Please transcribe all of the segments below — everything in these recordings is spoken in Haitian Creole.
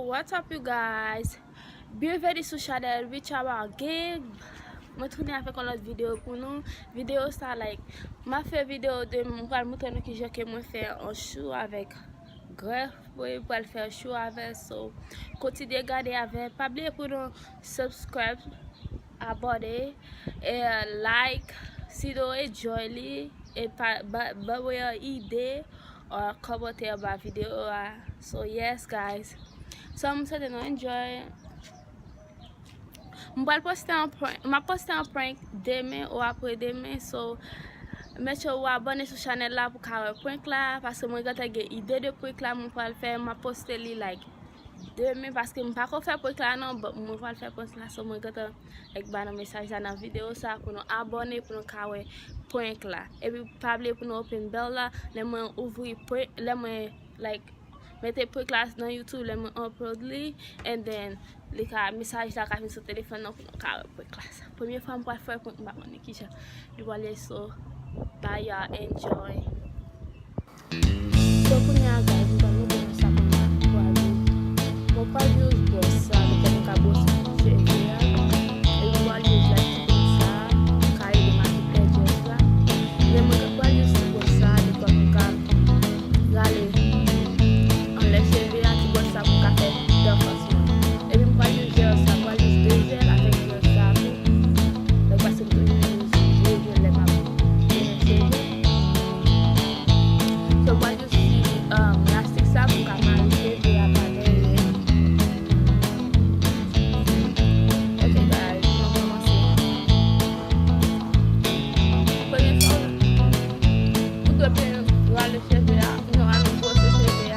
what's up you guys? Bienvenue sur channel Ritchama again. Je tourne avec une autre vidéo pour nous. Vidéo ça like m'a fait vidéo de moi montrer nous qui j'ai moi faire un chou avec greffe pour faire chou avec so continuez regarder avec pas oublier pour nous subscribe, abonner et like si vous enjoy et pas idée or commenter ma vidéo. So yes guys, so I'm certain you enjoy. Je vais poster un prank demain ou après demain, so make sure vous abonnez sur la chaîne là pour faire prank là parce que moi j'ai une idée de prank là je vais le faire, je poster li like demain parce que je ne peux pas faire prank là non, mais je vais le faire prank là, so moi j'ai un message dans la vidéo ça pour nous abonner pour nous faire prank là et puis pas oublier pour nous open bell là, les moi ouvrir prank, les moi like mettez prank là dans YouTube, les moi upload li and then les messages là qui sur téléphone non pour nous faire prank là. Première fois je vais faire prank ma on kijan. You will so bye y'all, enjoy. So punya guys, kita mau masak mau use bossa, kita mau bossa cheia. Eu vou use like bossa, cai de mais pages lá. Eu vou use bossa, depois ficar gale. Unless eu vier aqui bossa com café da fasil. Eu vou use essa, vou use diesel avec le sable. Depois eu vou use diesel le map. So what you see, plastic sack com camaro cheio a panela. Okay guys, vamos começar. Por isso, o que eu vale cheio não há não posso cheio.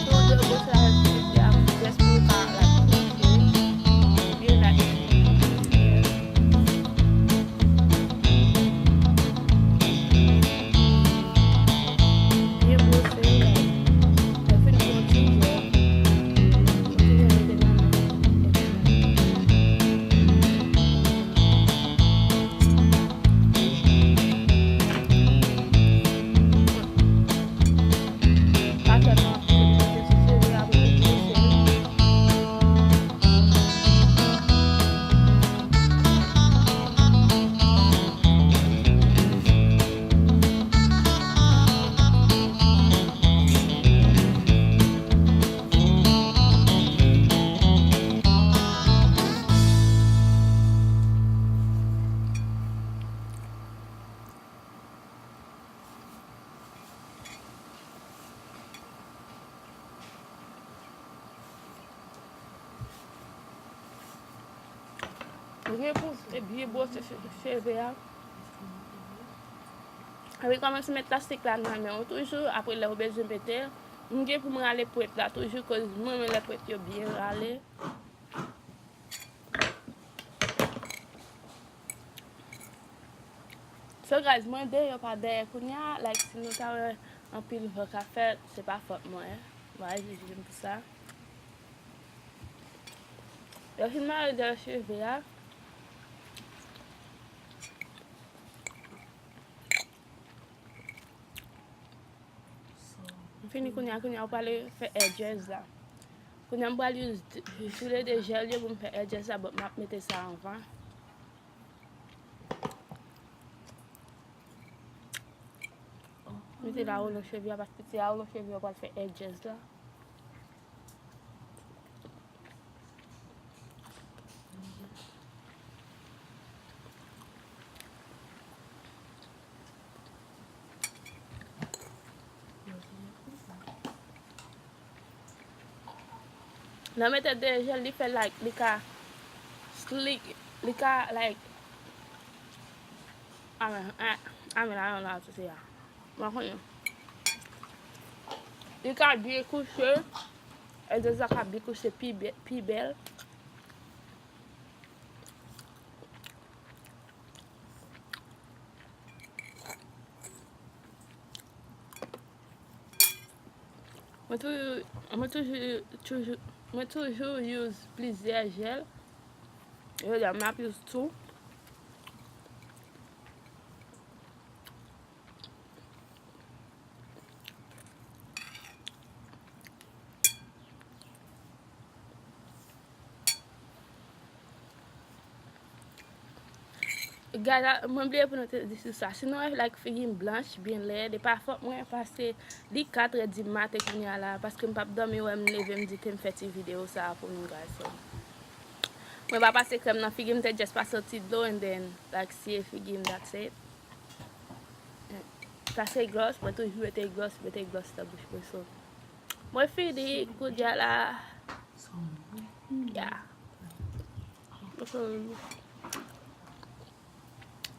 Tudo eu vou trazer just por like you like. Bien beau ce cheveux. Avec comment se mettre plastique là dans mais toujours après le besoin péter. On pour me aller pour être là toujours cause moi me les pour bien aller. So guys, moi d'ailleurs pas d'ailleurs kounya like si nous t'avons un pile de café, c'est pas faute moi. Voilà, j'aime pour ça. Le film de cheveux là. Fini kounya on va aller faire edges là. Kounya on va utiliser des gels pour me faire edges là, mais je mettre ça en vent. Mettez là où le cheveu parce que c'est là où le cheveu va faire edges là. Now mettez des gels qui fait like les cas slick, les cas like I don't know how to say that. Les cas bien couché et des cas bien couché plus belle. Moi toujours use bliye gel. Je use tout. Guys, mwen bliye pou nou te disi sa. Sinon, like figin blanche, bien laid. E pa fok mwen pase di 4 di mat e kounya la. Paske m pap domi wè m leve m di te m feti video sa pou nou guys. So. Mwen pa pase krem nan figin, te just pase ti do and then like siye figin, that's it. Pase gloss, mwen tou bete gloss ta bouche pou so. Mwen fidi koudya la. Yeah.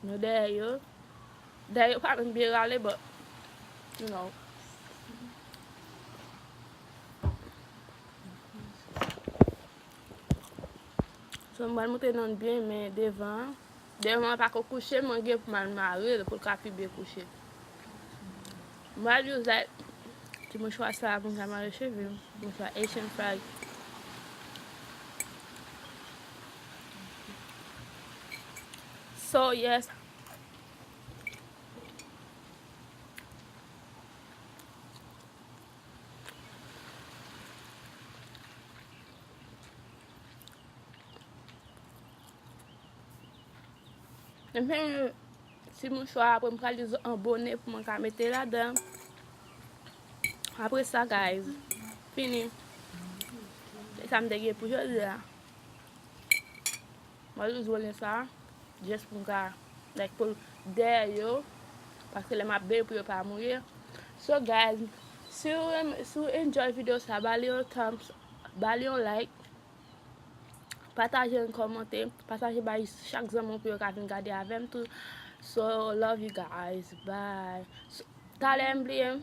No, there you haven't been rally, but you know. So, mwen monte nan bien, mais devant pa ko coucher, mwen gen pou man mare pou ka pi bien coucher. Mwen use that ti mwen chwa sa pou ka mare cheve, mwen chwa Asian flag. So, yes. Mwen si mwen chwa apre mwen ka use abonne pou mwen ka mette la dan. Apre sa guys, fini. Sa m dege pou jodi la. Mwen use wole sa. Just pou ka, like pou der yo. Paske le map be pou yo pa mouye. So guys, si you enjoy video sa, bali yon thumbs, bali yon like. Partaje yon komente. Partaje ba chak zaman pou yo ka vin gade avem tou. So love you guys. Bye. So, tale mbliye.